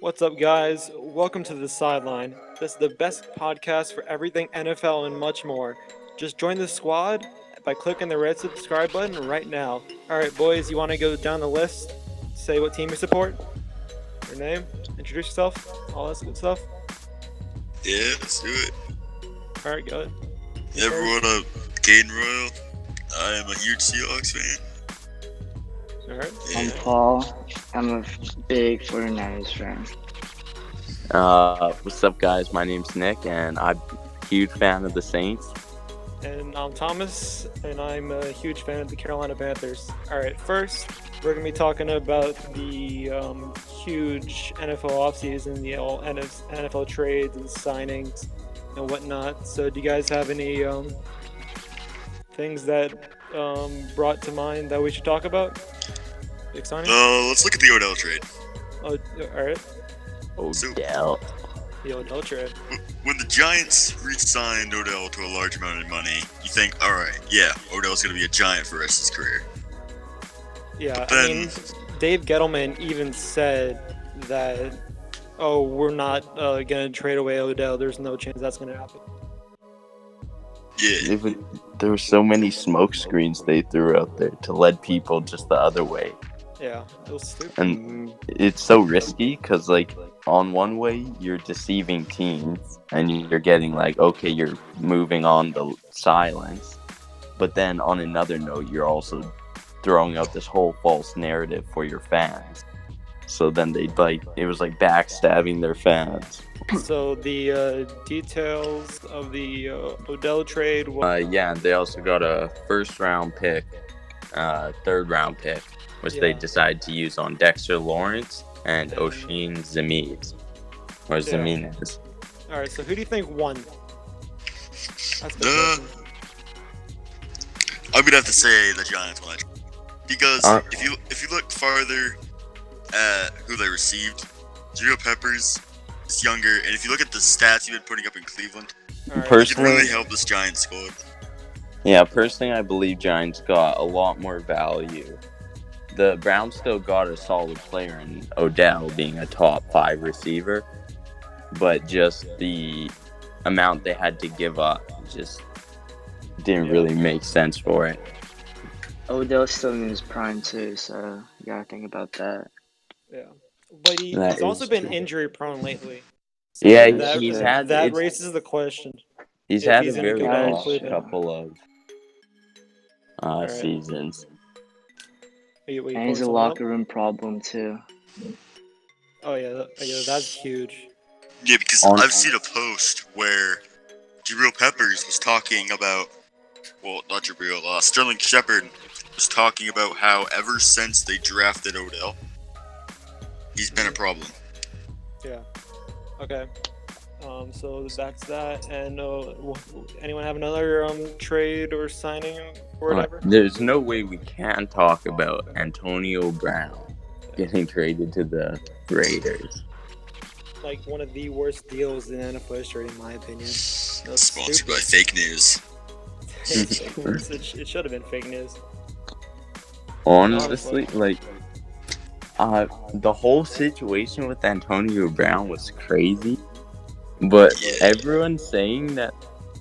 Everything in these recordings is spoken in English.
What's up, guys? Welcome to the Sideline. This is the best podcast for everything NFL and much more. Just join the squad by clicking the red subscribe button right now. All right, boys, you want to go down the list? Say what team you support, your name, introduce yourself, all that good stuff. Yeah, let's do it. All right, go ahead. Everyone up, Caden Royal. I am a huge Seahawks fan. All right. I'm Paul. I'm a big 49ers fan. What's up, guys? My name's Nick, and I'm a huge fan of the Saints. And I'm Thomas, and I'm a huge fan of the Carolina Panthers. All right, first, we're going to be talking about the huge NFL offseason, the all NFL trades and signings and whatnot. So, do you guys have any things that brought to mind that we should talk about? Big signing? Let's look at the Odell trade. Oh, all right. Odell. The Odell trade. When the Giants re-signed Odell to a large amount of money, you think, all right, yeah, Odell's going to be a Giant for the rest of his career. Yeah, Then- I mean, Dave Gettleman even said that, we're not going to trade away Odell. There's no chance that's going to happen. Yeah, There were so many smoke screens they threw out there to lead people just the other way. Yeah, it was stupid. And it's so risky because, on one way, you're deceiving teams and you're getting, okay, you're moving on the silence. But then on another note, you're also throwing out this whole false narrative for your fans. So then it was like backstabbing their fans. So the details of the Odell trade was They also got a first-round pick, third-round pick, which they decided to use on Dexter Lawrence and Oshane Ximines. Or Ximines. All right, so who do you think won? That's the Uh, question. I'm going to have to say the Giants won that trade. Because if you look farther at who they received, Jabril Peppers is younger, and if you look at the stats you've been putting up in Cleveland, All right. it could Personally, really help this Giants squad. I believe Giants got a lot more value. The Browns still got a solid player in Odell being a top 5 receiver, but just the amount they had to give up just didn't really make sense for it. Odell's still in his prime too, so you gotta think about that. Yeah, but That he's also is been true. injury prone lately. Yeah, that, he's true. had that it's- raises the question. he's if had he's a gonna very go down with rough Cleveland. couple of right. seasons. Wait, And he's pulling a someone locker up? room problem too. Oh yeah, that's huge. Yeah, because On- I've seen a post where Jabril Peppers was talking about, not Jabril, Sterling Shepard was talking about how ever since they drafted Odell, he's been a problem. Yeah. Okay. So that's that. And anyone have another trade or signing or whatever? There's no way we can talk about Antonio Brown getting traded to the Raiders. Like one of the worst deals in NFL history, in my opinion. That's Sponsored by stupid. fake news. It should have been fake news. Honestly, the whole situation with Antonio Brown was crazy, but Yeah. everyone's saying that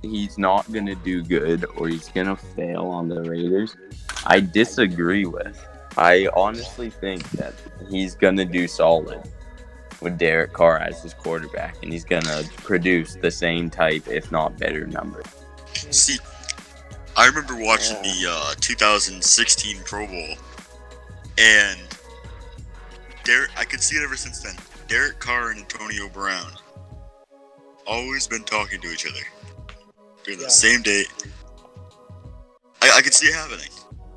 he's not gonna do good or he's gonna fail on the Raiders. I disagree with. I honestly think that he's gonna do solid with Derek Carr as his quarterback, and he's gonna produce the same type, if not better, numbers. See, I remember watching the 2016 Pro Bowl, and I could see it ever since then. Derek Carr and Antonio Brown always been talking to each other during the same day. I could see it happening.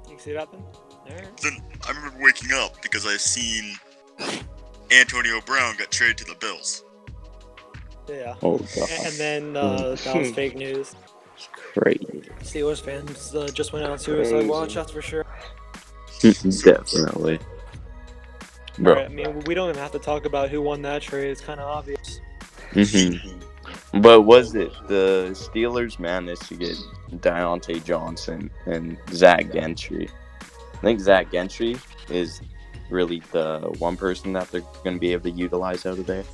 You see it happen? Alright. Then I remember waking up because I've seen Antonio Brown got traded to the Bills. Yeah. Oh god, And then that was fake news. crazy! Steelers fans just went on suicide watch, that's for sure. Definitely, bro. Alright, I mean, we don't even have to talk about who won that trade. It's kind of obvious. But was it the Steelers managed to get Deontay Johnson and Zach Gentry? I think Zach Gentry is really the one person that they're going to be able to utilize out of there.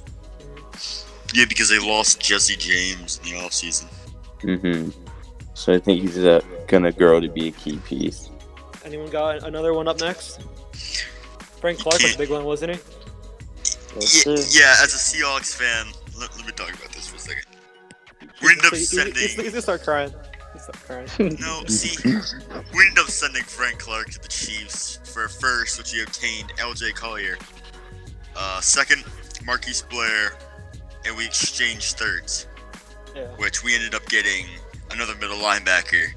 Yeah, because they lost Jesse James in the offseason. Mm-hmm. So I think he's going to grow to be a key piece. Anyone got another one up next? Frank Clark was a big one, wasn't he? Yeah, as a Seahawks fan, let me talk about this for a second. We ended up sending... He's gonna start crying. No, see, we ended up sending Frank Clark to the Chiefs for a first, which he obtained LJ Collier. Second, Marquise Blair, and we exchanged thirds. Yeah. Which we ended up getting another middle linebacker,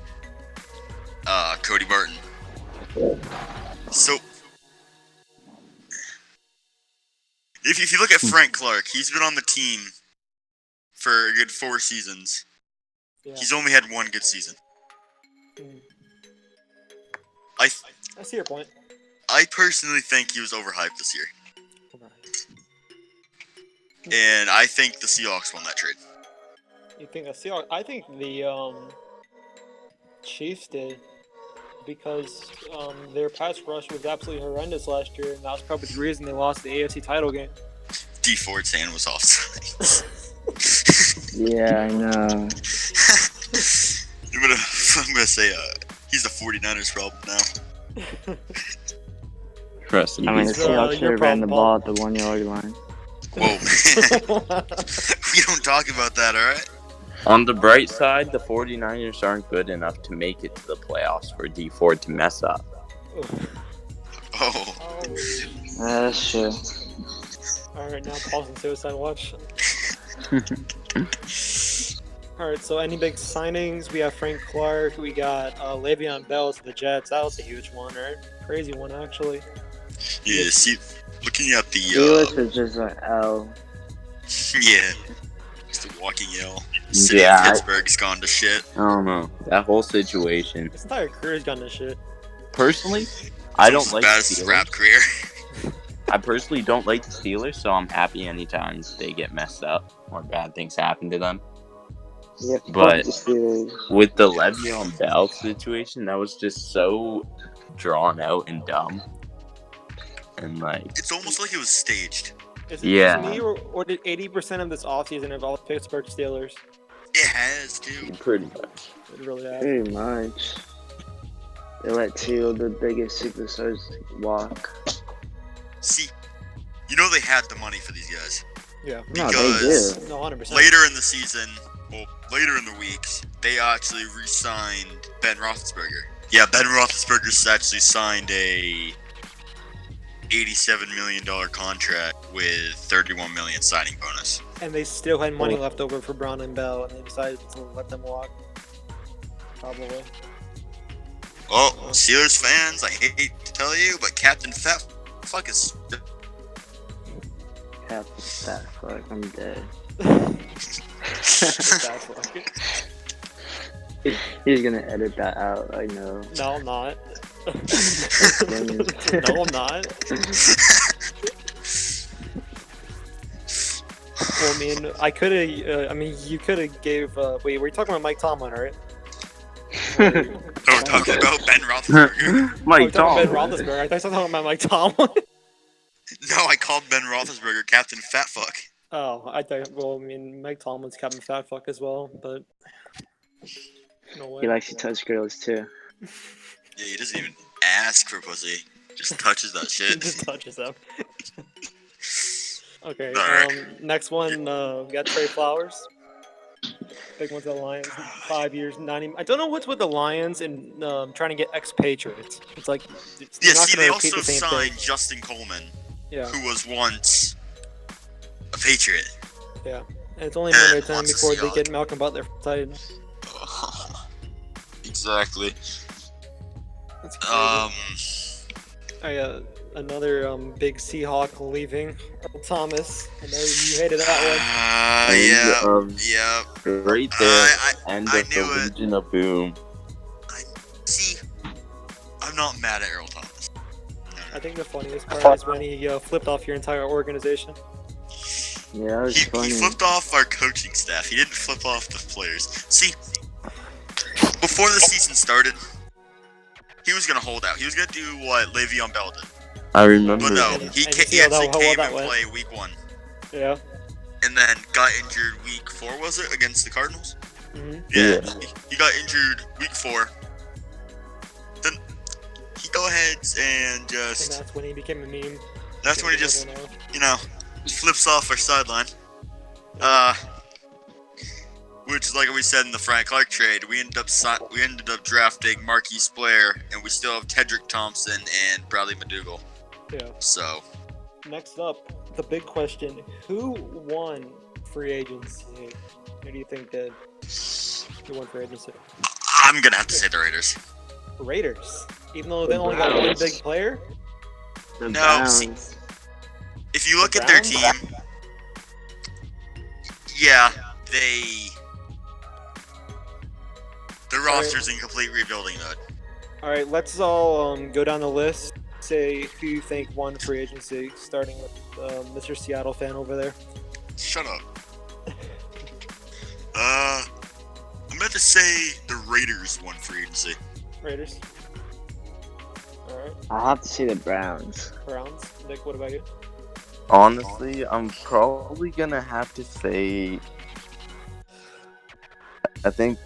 Cody Barton. So, if you look at Frank Clark, he's been on the team for a good 4 seasons. Yeah. He's only had 1 good season. I see your point. I personally think he was overhyped this year. And I think the Seahawks won that trade. You think the Seahawks? I think the Chiefs did, because their pass rush was absolutely horrendous last year, and that was probably the reason they lost the AFC title game. D Ford's hand was offside. Yeah, I know. I'm gonna say he's the 49ers problem now. Trust me. I mean, the Seahawks should have ran the ball at the 1 yard line. Whoa, man. We don't talk about that, alright? On the bright side, the 49ers aren't good enough to make it to the playoffs for D Ford to mess up. Oh. That's true. Alright, now pausing suicide watch. Alright, so any big signings? We have Frank Clark, we got Le'Veon Bell to the Jets. That was a huge one, right? Crazy one, actually. Yeah, see, looking at the... Felix was just an L. Yeah. Just a walking L. City Yeah, of Pittsburgh's gone to shit. I don't know. That whole situation. His entire career's gone to shit. Personally, I don't It's like as bad as the his Steelers. rap career. I personally don't like the Steelers, so I'm happy anytime they get messed up or bad things happen to them. Yeah, But fuck the Steelers. with the Le'Veon Bell situation, that was just so drawn out and dumb. And like, It's almost like it was staged. Is it Yeah. just me, or did 80% of this offseason involve Pittsburgh Steelers? It has, dude. pretty much. It really has. Pretty much. They let 2 of the biggest superstars walk. See, you know they had the money for these guys. Yeah. No, they Because do. No, 100%. later in the season, well, later in the weeks, they actually re-signed Ben Roethlisberger. Yeah, Ben Roethlisberger actually signed a $87 million contract with $31 million signing bonus. And they still had money left over for Brown and Bell, and they decided to let them walk. Probably. Well, Steelers fans, I hate to tell you, but Captain Fat Fuck is... Half of that fuck, I'm dead. That's fucking- He's gonna edit that out, I know. No, I'm not. Dang it. No, I'm not. Well, I mean, I could have. I mean, you could have gave. Wait, we're talking about Mike Tomlin, right? No, we're talking about Ben Roethlisberger. We're Mike talking Tomlin. about Ben Roethlisberger. I thought you were talking about Mike Tomlin. No, I called Ben Roethlisberger Captain Fat Fuck. Oh, I thought. Well, I mean, Mike Tomlin's Captain Fat Fuck as well, but no way. He likes to touch girls too. Yeah, he doesn't even ask for pussy. Just touches that He shit. just touches them. Okay. Alright. Next one, we got Trey Flowers. Big one's the Lions. 5 years, 90. I don't know what's with the Lions and trying to get expatriates. It's like Yeah, they're not see, gonna they repeat also the same signed thing. Justin Coleman, Yeah, who was once a Patriot. yeah. And it's only a matter of time Once a before they Seahawk. get Malcolm Butler tied. Exactly. That's crazy. Another big Seahawk leaving, Earl Thomas. I know you hated that yeah. Right there, end I of knew the it. Legion of Boom. See, I'm not mad at Earl Thomas. one. I think the funniest part is when he flipped off your entire organization. Yeah, that was He funny. flipped off our coaching staff. He didn't flip off the players. See, before the season started, he was gonna hold out. He was gonna do what Le'Veon Bell did. I But remember no, And, that. he and you see he how, actually how well came that and went. played week 1, Yeah. and then got injured week 4. Was it against the Cardinals? Hmm. Yeah, Yeah. he got injured week 4. Then he go ahead and And just that's when he became a meme. that's when he just Everyone else. you know flips off our sideline. Yeah. Which, like we said in the Frank Clark trade, we ended up drafting Marquise Blair, and we still have Tedrick Thompson and Bradley McDougal. Yeah. So Next up, the big question: who won free agency? Who do you think did? Who won free agency? I'm gonna have to say the Raiders. Raiders. Even though they The only got one Browns. big player. The No, see, Browns. if you look The at their Browns? team, yeah, the roster's in complete rebuilding mode. All right, let's all go down the list. Say who you think won free agency, starting with Mr. Seattle fan over there. Shut up. I'm gonna have to say the Raiders won free agency. Raiders. All right, I'll have to say the Browns. Browns. Nick, what about you? Honestly, I'm probably gonna have to say. I think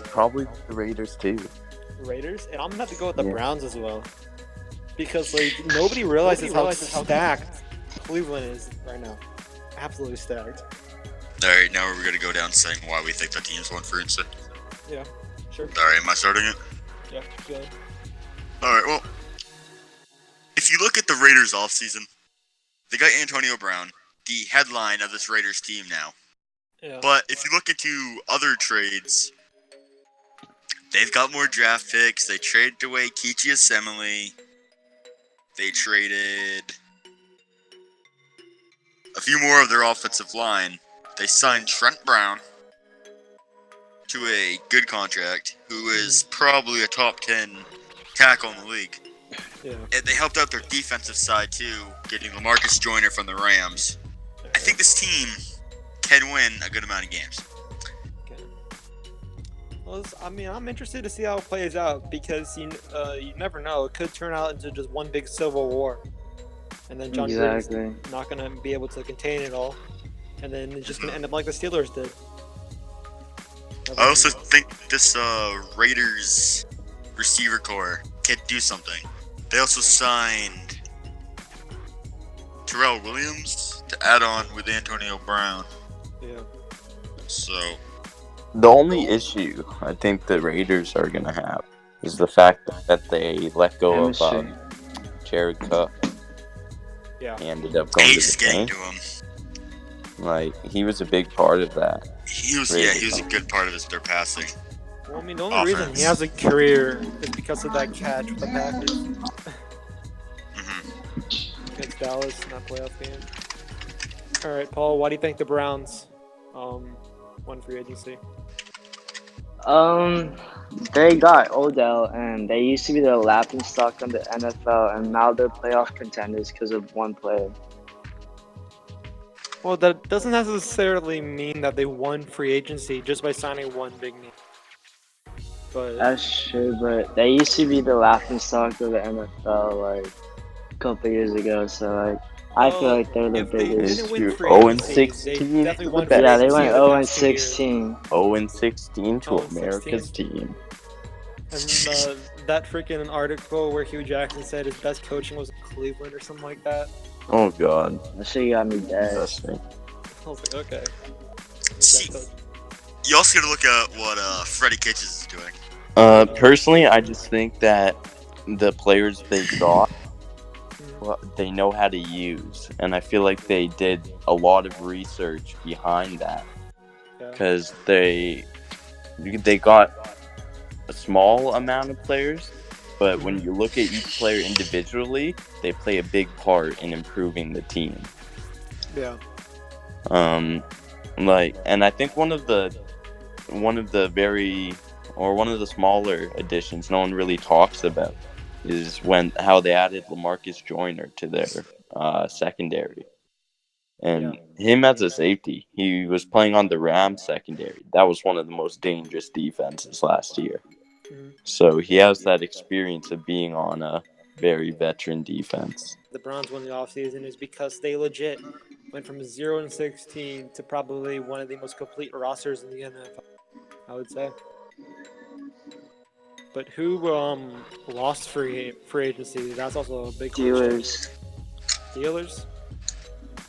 probably the Raiders too. Raiders, and I'm gonna have to go with the Yeah. Browns as well, because like nobody realizes how stacked Cleveland is right now. Absolutely stacked. Alright, now we're gonna go down saying why we think the teams won free agency. Yeah, sure. Alright, am I starting it? Yeah, good. Alright, well, if you look at the Raiders offseason, they got Antonio Brown, the headline of this Raiders team now. Yeah. But if you look into other trades, they've got more draft picks. They traded away Kichi Assembly. They traded a few more of their offensive line. They signed Trent Brown to a good contract, who is probably a top 10 tackle in the league. Yeah. And they helped out their defensive side too, getting LaMarcus Joyner from the Rams. I think this team can win a good amount of games. Okay. Well, I'm interested to see how it plays out because you never know. It could turn out into just one big civil war, and then John Gruden's Exactly. not gonna be able to contain it all, and then it's just gonna end up like the Steelers did. I also think this Raiders receiver core can do something. They also signed Terrell Williams to add on with Antonio Brown. Yeah. So The only issue I think the Raiders are gonna have is the fact that they let go of Chemistry. Jared Cook. Yeah. He ended up going they to just the getting tank. to him. Like he was a big part of that. He was Raiders. a good part of their passing. Well, I mean, the only reason he Offense. has a career is because of that catch with the Packers Mm-hmm. against Dallas in that playoff game. All right, Paul, why do you think the Browns won free agency? They got Odell, and they used to be the laughing stock on the NFL, and now they're playoff contenders because of one player. Well, that doesn't necessarily mean that they won free agency just by signing one big name. But That's true, but they used to be the laughing stock of the NFL like a couple years ago. So like, I feel well, like they're the if they biggest. didn't win You're free 0 and agency, they 16 definitely to won the free Yeah, best. they agency went in the 0 and past 2 years. 16. 0 and 16 to 0 and America's 16. team. And that freaking article where Hugh Jackson said his best coaching was in Cleveland or something like that. Oh god. That shit got me dead. Disgusting. I was like, okay. See, you also got to look at what Freddie Kitchens is doing. Personally, I just think that the players they got, well, they know how to use, and I feel like they did a lot of research behind that Yeah. because they got a small amount of players, but when you look at each player individually, they play a big part in improving the team. Yeah. And I think one of the smaller additions no one really talks about is how they added LaMarcus Joyner to their secondary. And him as a safety, he was playing on the Rams secondary. That was one of the most dangerous defenses last year. Mhm. So he has that experience of being on a very veteran defense. The Browns won the offseason is because they legit went from 0-16 to probably one of the most complete rosters in the NFL, I would say. But who lost free agency? That's also a big question. Steelers. Steelers?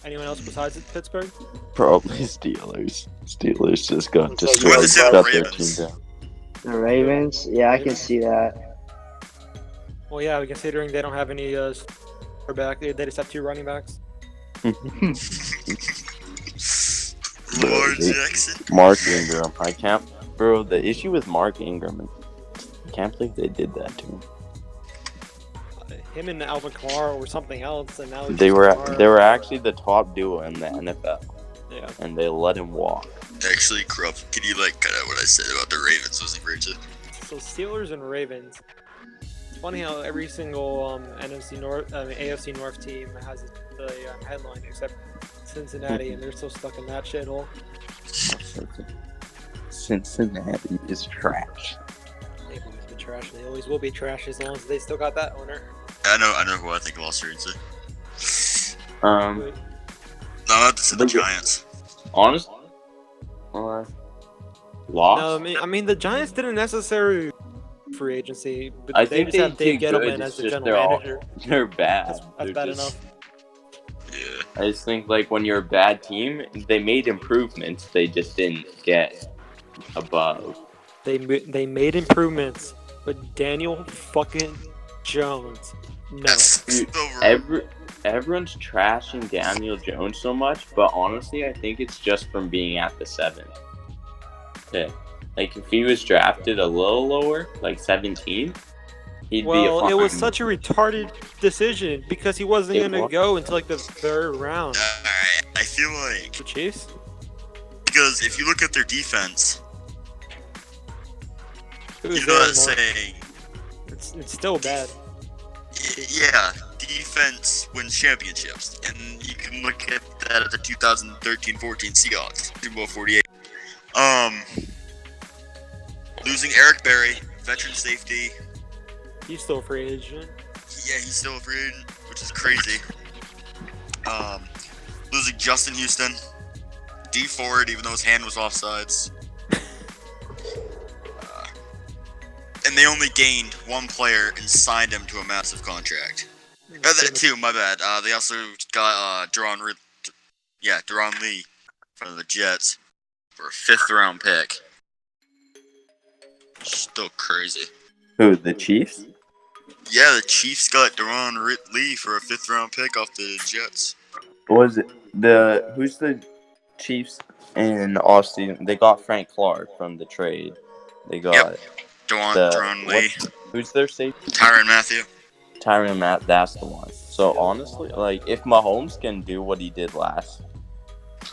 Anyone else besides Pittsburgh? Probably Steelers. Steelers just got It's like destroyed. Who said Got their Ravens? team down. The Ravens. Yeah, I can see that. Well, yeah, considering they don't have any quarterback, they just have 2 running backs. Lamar Jackson. Mark Ingram. I can't, bro. The issue with Mark Ingram, I can't believe they did that to him. Him and Alvin Kamara or something else, and now They were actually the top duo in the NFL, yeah. and they let him walk. Actually, Krupp, can you cut out what I said about the Ravens? Wasn't great too. So Steelers and Ravens. It's funny how every single AFC North team has the headline except Cincinnati, and they're still stuck in that shithole. Cincinnati is trash. They've always been trash, and they always will be trash as long as they still got that owner. I know who I think lost their agency. Um, No, not the Giants. honestly, lost. No, I mean the Giants didn't necessarily free agency, but I they think just have they Dave did good, Gettleman it's as the just general manager. They're bad. That's They're bad just- enough. Yeah. I just think when you're a bad team, they made improvements. They just didn't get above. They made improvements, but Daniel fucking Jones, no. That's Dude, over. Everyone's trashing Daniel Jones so much, but honestly, I think it's just from being at the 7th pick. Like, if he was drafted a little lower, like 17, he'd be a Well, fine. it was such a retarded decision because he wasn't It going to was. go until like the 3rd round. Alright, I feel like The Chiefs? because if you look at their defense, Who's you there know anymore? that saying, It's still bad. yeah, defense wins championships, and you can look at that at the 2013-14 Seahawks, Super Bowl 48. Losing Eric Berry, veteran safety. He's still a free agent. Yeah, he's still a free agent, which is crazy. Losing Justin Houston, D Ford, even though his hand was offsides. And they only gained 1 player and signed him to a massive contract. That too, my bad. They also got Deron Lee from the Jets for a 5th round pick. Still crazy. Who, the Chiefs? Yeah, the Chiefs got Deron Lee for a 5th round pick off the Jets. Was it who's the Chiefs in offseason? They got Frank Clark from the trade. They got Deron Lee. Who's their safety? Tyrann Mathieu. Tyrann Mathieu, that's the one. So honestly, if Mahomes can do what he did last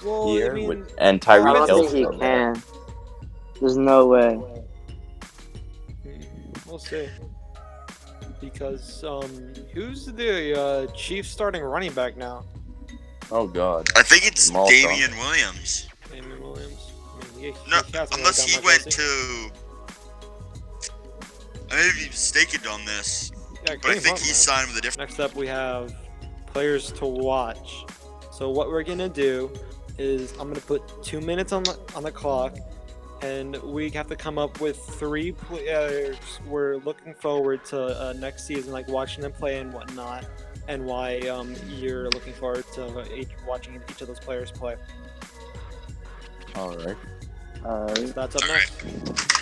Well, year, I mean, and I Tyreek don't Hill's think he still there. can. There's no way. we'll see. Because who's the Chiefs starting running back now? Oh God. I think it's Jamal Damian Williams. Damon Williams. I mean, No, hasn't really unless done he much, went has he? to. I may be mistaken on this, Yeah, but I Kareem think Hunt, he man. signed with a different. Next up, we have players to watch. So what we're gonna do is I'm gonna put 2 minutes on the clock, and we have to come up with 3 players we're looking forward to next season, like watching them play and whatnot, and why you're looking forward to watching each of those players play. All right. So that's up All next.